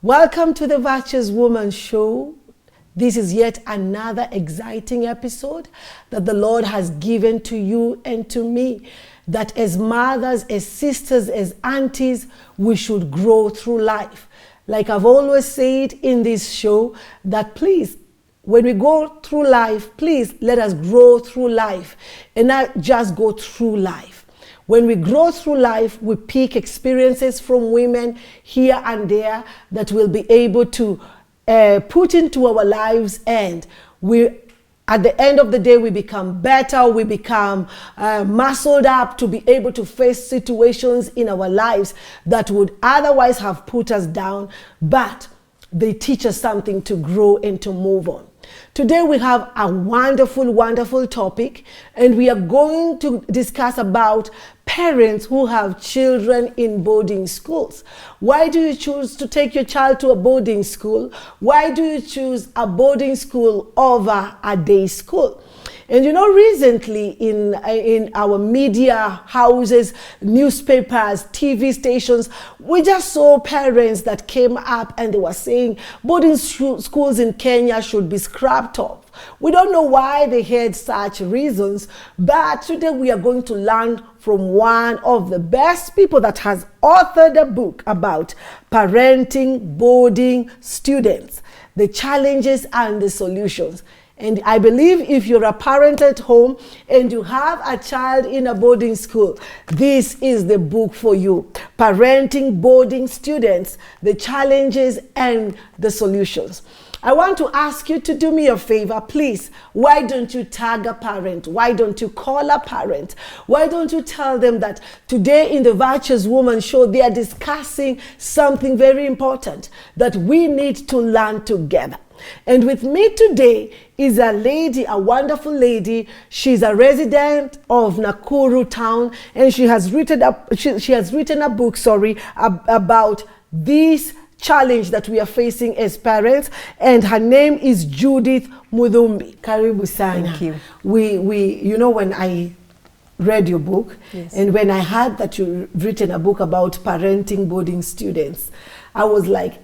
Welcome to the Virtuous Woman Show. This is yet another exciting episode that the Lord has given to you and to me. That as mothers, as sisters, as aunties, we should grow through life. Like I've always said in this show, that please, when we go through life, please let us grow through life and not just go through life. When we grow through life, we pick experiences from women here and there that we'll be able to put into our lives, and at the end of the day, we become better, we become muscled up to be able to face situations in our lives that would otherwise have put us down, but they teach us something to grow and to move on. Today we have a wonderful, wonderful topic, and we are going to discuss about parents who have children in boarding schools. Why do you choose to take your child to a boarding school? Why do you choose a boarding school over a day school? And you know, recently in our media houses, newspapers, TV stations, we just saw parents that came up and they were saying boarding schools in Kenya should be scrapped off. We don't know why they had such reasons, but today we are going to learn from one of the best people that has authored a book about parenting boarding students, the challenges and the solutions. And I believe if you're a parent at home and you have a child in a boarding school, this is the book for you. Parenting boarding students, the challenges and the solutions. I want to ask you to do me a favor, please. Why don't you tag a parent? Why don't you call a parent? Why don't you tell them that today in the Virtuous Woman Show, they are discussing something very important that we need to learn together. And with me today is a lady, a wonderful lady. She's a resident of Nakuru town, and she has written a book, about this challenge that we are facing as parents, and her name is Judith Muthumbi. Karibu sana. Thank you. You know, when I read your book, yes, and when I heard that you've written a book about parenting boarding students, I was like,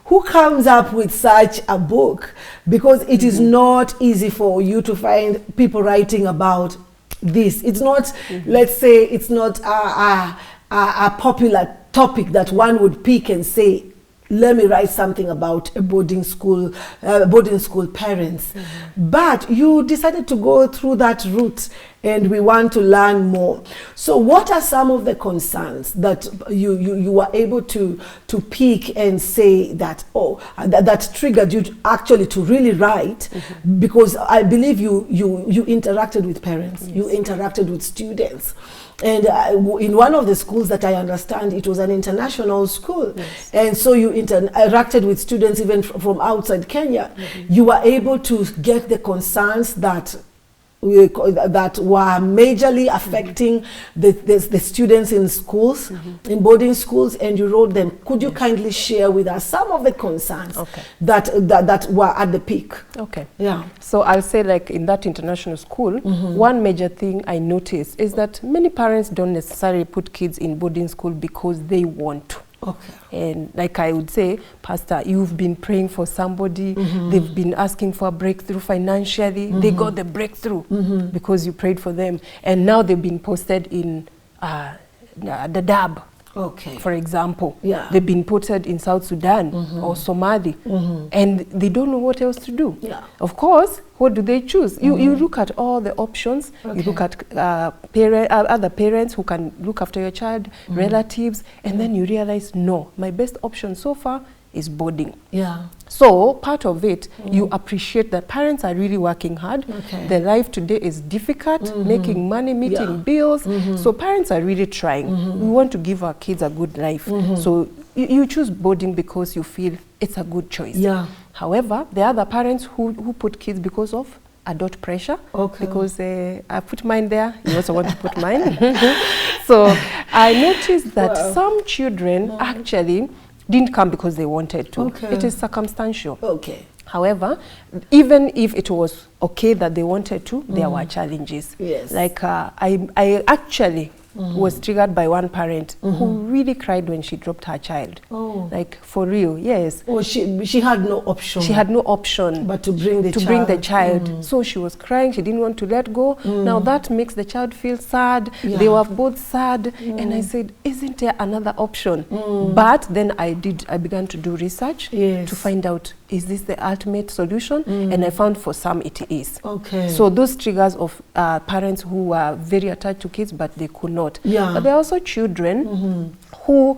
who comes up with such a book? Because it is not easy for you to find people writing about this. It's not, let's say, it's not a popular topic that one would pick and say, let me write something about a boarding school parents. But you decided to go through that route, and we want to learn more. So what are some of the concerns that you were able to pick and say that, that triggered you actually to really write? Because I believe you interacted with parents, yes, you interacted with students. And in one of the schools that I understand, it was an international school. Yes. And so you interacted with students even from outside Kenya. You were able to get the concerns that were majorly affecting the students in schools, in boarding schools, and you wrote them. Could you kindly share with us some of the concerns that were at the peak? Okay. Yeah. So I'll say, like, in that international school, one major thing I noticed is that many parents don't necessarily put kids in boarding school because they want to. Okay. And like I would say, Pastor, you've been praying for somebody, they've been asking for a breakthrough financially, they got the breakthrough because you prayed for them, and now they've been posted in the DAB. Okay. For example, yeah, they've been posted in South Sudan or Somali, and they don't know what else to do. Yeah. Of course, what do they choose? You look at all the options. Okay. You look at other parents who can look after your child, relatives, and then you realize, no, my best option so far is boarding. Yeah. So part of it, you appreciate that parents are really working hard. Okay. Their life today is difficult, making money, meeting bills. So parents are really trying. We want to give our kids a good life. So you choose boarding because you feel it's a good choice. Yeah. However, there are other parents who put kids because of adult pressure. Okay. Because I put mine there, you also want to put mine. So I noticed that some children actually didn't come because they wanted to. Okay. It is circumstantial. Okay. However, even if it was okay that they wanted to, there were challenges. Yes. Like I actually was triggered by one parent who really cried when she dropped her child. Oh. Like, for real, yes. Oh, she had no option. She had no option but to bring the child. So she was crying, she didn't want to let go. Now that makes the child feel sad. Yeah. They were both sad. And I said, isn't there another option? But then I began to do research to find out, is this the ultimate solution? And I found for some it is. Okay. So those triggers of parents who were very attached to kids but they could not. Yeah. But there are also children who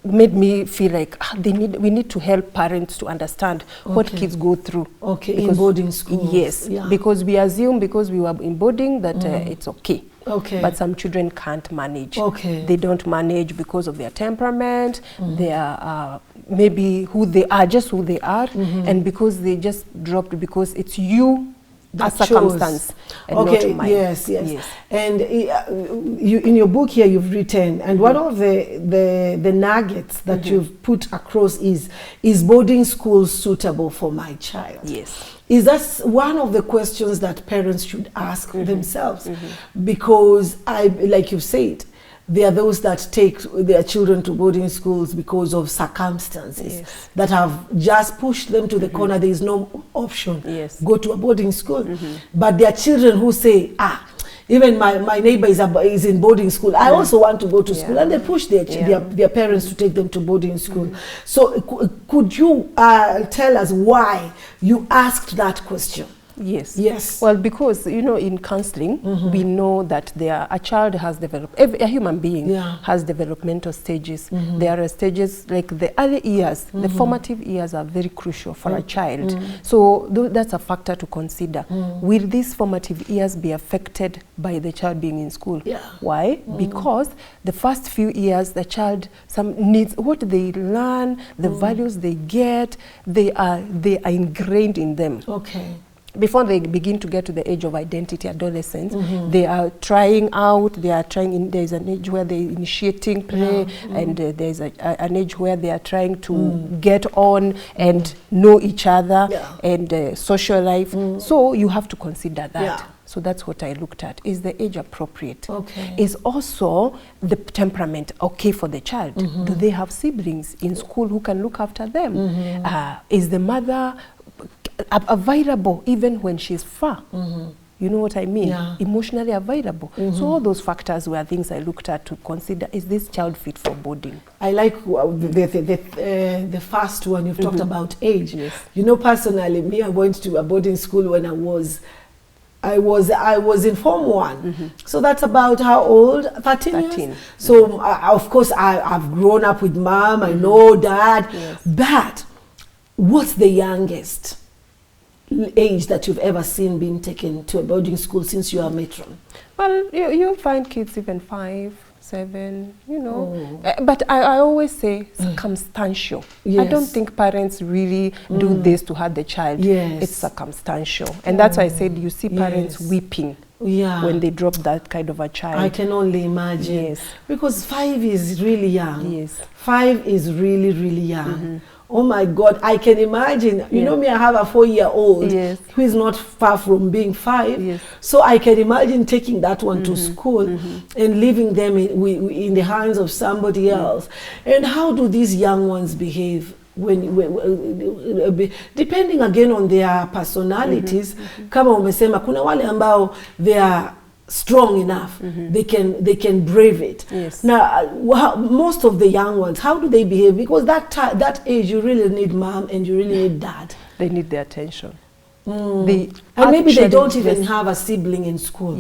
made me feel like we need to help parents to understand what kids go through. Okay, in boarding schools. Yes, because we assume because we were in boarding that it's okay. Okay. But some children can't manage. Okay. They don't manage because of their temperament, their maybe who they are, just who they are, and because they just dropped because it's you a circumstance and not mine. Yes. And you, in your book here, you've written, and one of the nuggets that you've put across is boarding school suitable for my child? Yes. Is that one of the questions that parents should ask themselves? Because like you've said, there are those that take their children to boarding schools because of circumstances that have just pushed them to the corner. There is no option. Go to a boarding school. But there are children who say, even my neighbor is in boarding school. I also want to go to school. And they push their parents to take them to boarding school. So could you tell us why you asked that question? Yes. Well, because, you know, in counseling, we know that a child has developed, a human being has developmental stages. There are stages like the early years, the formative years are very crucial for a child. So that's a factor to consider. Will these formative years be affected by the child being in school? Why? Because the first few years, the child needs what they learn, the values they get, they are ingrained in them. Okay. Before they begin to get to the age of identity, adolescence, they are trying out, there's an age where they're initiating play, and there's an age where they are trying to get on and know each other and social life. So you have to consider that. So that's what I looked at. Is the age appropriate? Okay. Is also the temperament okay for the child? Do they have siblings in school who can look after them? Is the mother available even when she's far? You know what I mean? Emotionally available. So all those factors were things I looked at to consider, is this child fit for boarding? I like the first one you've talked about, age. You know, personally, me, I went to a boarding school when I was in Form 1. So that's about how old? 13 years? So of course I've grown up with mom, I know dad, but what's the youngest age that you've ever seen being taken to a boarding school since you are matron? Well, you'll find kids even 5, 7, you know. But I always say circumstantial. I don't think parents really do this to hurt the child. It's circumstantial. And that's why I said you see parents weeping when they drop that kind of a child. I can only imagine. Because 5 is really young. 5 is really, really young. Oh my God, I can imagine. You know me, I have a 4-year-old who is not far from being 5. So I can imagine taking that one to school and leaving them in the hands of somebody else. And how do these young ones behave? Depending again on their personalities. Kama umesema, kuna wale ambao they are strong enough, they can brave it. Now, most of the young ones, how do they behave? Because that age, you really need mom and you really need dad. They need the attention. And maybe they don't even have a sibling in school.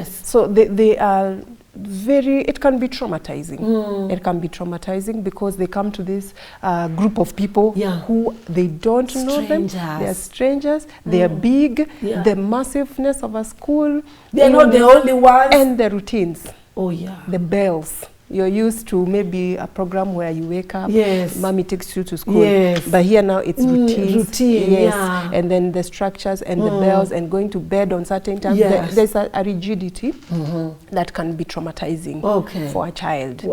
So they are it can be traumatizing. It can be traumatizing because they come to this group of people who they don't know them. They are strangers. They are big. The massiveness of a school. They are not the only ones. And the routines. The bells. You're used to maybe a program where you wake up, mommy takes you to school. But here now it's routines. And then the structures and the bells and going to bed on certain times. There's a rigidity that can be traumatizing for a child.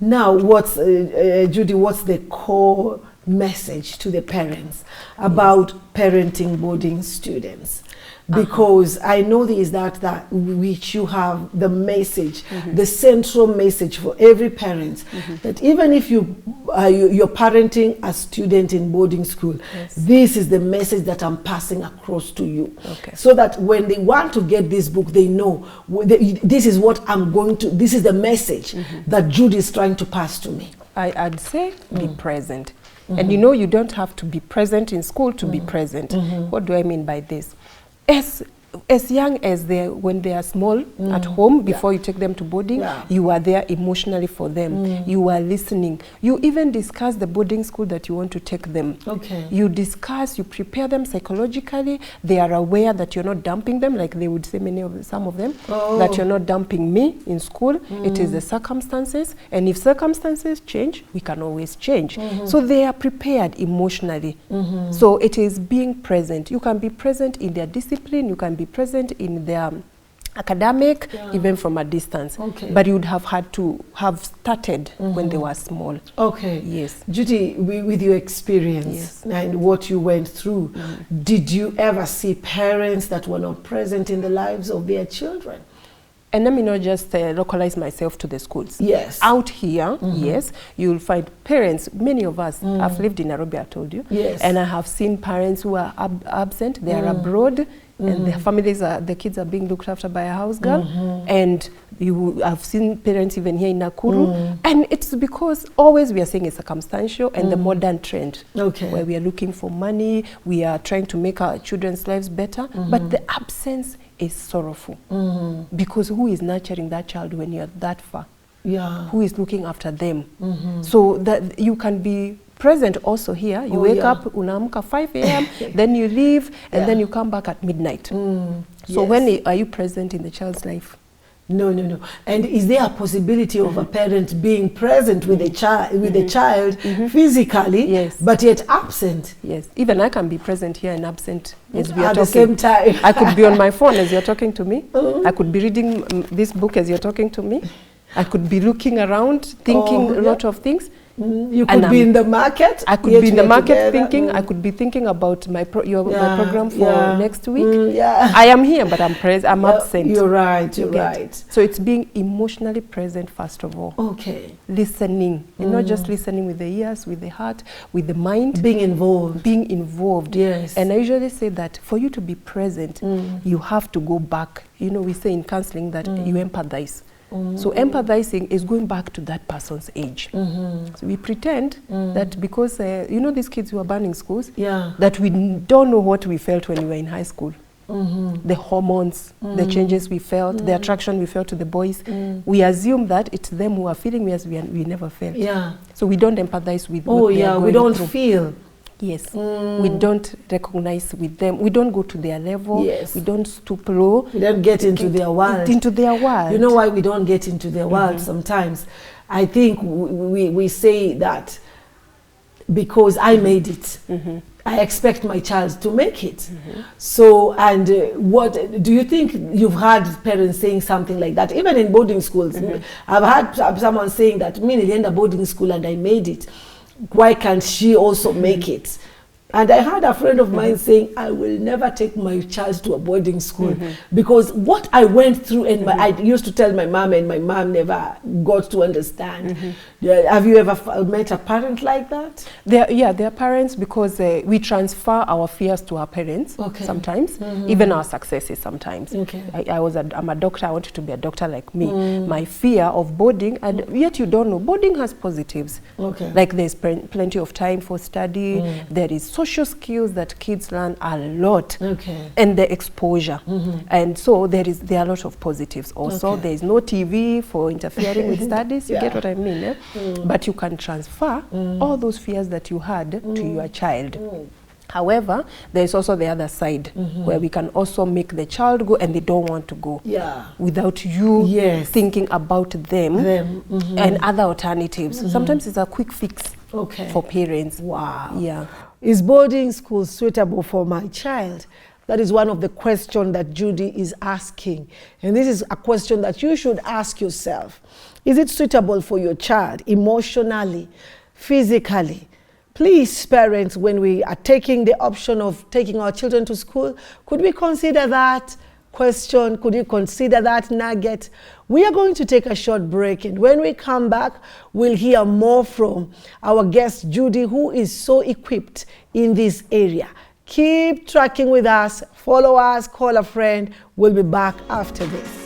Now, Judy, what's the core message to the parents about parenting boarding students? because I know there is that which you have the message, the central message for every parent, that even if you're parenting a student in boarding school, this is the message that I'm passing across to you. Okay. So that when they want to get this book, they know this is what I'm going to, this is the message that Judy is trying to pass to me. I'd say be present. And you know, you don't have to be present in school to be present. What do I mean by this? As young as when they are small at home, before you take them to boarding, you are there emotionally for them. You are listening. You even discuss the boarding school that you want to take them. Okay. You discuss, you prepare them psychologically. They are aware that you're not dumping them, like they would say some of them, that you're not dumping me in school. It is the circumstances. And if circumstances change, we can always change. So they are prepared emotionally. So it is being present. You can be present in their discipline. You can be present in their academic, even from a distance. Okay. But you would have had to have started when they were small. Okay. Yes. Judy, with your experience and what you went through, did you ever see parents that were not present in the lives of their children? And let me not just localize myself to the schools. Yes. Out here, yes, you'll find parents, many of us, I've lived in Nairobi, I told you. Yes. And I have seen parents who are absent, they are abroad, and their families the kids are being looked after by a house girl. And I've seen parents even here in Nakuru. And it's because always we are saying it's circumstantial and the modern trend. Okay. Where we are looking for money, we are trying to make our children's lives better. But the absence is sorrowful. Because who is nurturing that child when you're that far? Yeah. Who is looking after them? So that you can be present also here. You wake up, unaamka 5 a.m., then you leave, and then you come back at midnight. So when are you present in the child's life? No. And is there a possibility of a parent being present with the child physically, but yet absent? Yes. Even I can be present here and absent as we are at talking. the same time. I could be on my phone as you're talking to me. I could be reading this book as you're talking to me. I could be looking around, thinking a lot of things. You could be in the market. I could be in the market thinking. I could be thinking about my program for next week. I am here, but I'm absent. You're right. You're right. So it's being emotionally present first of all. Okay. Listening, and not just listening with the ears, with the heart, with the mind. Being involved. Being involved. Yes. And I usually say that for you to be present, you have to go back. You know, we say in counseling that you empathize. So empathizing is going back to that person's age. So we pretend that because, you know, these kids who are burning schools, that we don't know what we felt when we were in high school. The hormones, the changes we felt, the attraction we felt to the boys. We assume that it's them who are feeling, whereas we never felt. So we don't empathize with what they are going we don't through. feel. Yes, we don't recognize with them. We don't go to their level. Yes. We don't stoop low. We don't get into their world. Into their world. You know why we don't get into their world sometimes? I think we say that because I made it. I expect my child to make it. So, and what do you think you've had parents saying something like that? Even in boarding schools, I've had someone saying that, me nilienda boarding school and I made it. Why can't she also make it? And I had a friend of mine saying, I will never take my child to a boarding school because what I went through, and I used to tell my mom, and my mom never got to understand. Have you ever met a parent like that? They're parents because we transfer our fears to our parents sometimes, even our successes sometimes. I'm a doctor, I wanted to be a doctor like me. My fear of boarding, and yet you don't know, boarding has positives. Like there's plenty of time for study, there is social skills that kids learn a lot, and the exposure, and so there are a lot of positives also. There is no TV for interfering with studies. You get what I mean? Eh? But you can transfer all those fears that you had to your child. However, there is also the other side where we can also make the child go and they don't want to go without you thinking about them and other alternatives. Sometimes it's a quick fix for parents. Is boarding school suitable for my child? That is one of the questions that Judy is asking. And this is a question that you should ask yourself. Is it suitable for your child emotionally, physically, Please, parents, when we are taking the option of taking our children to school, could we consider that question? Could you consider that nugget? We are going to take a short break, and when we come back, we'll hear more from our guest, Judy, who is so equipped in this area. Keep tracking with us, follow us, call a friend. We'll be back after this.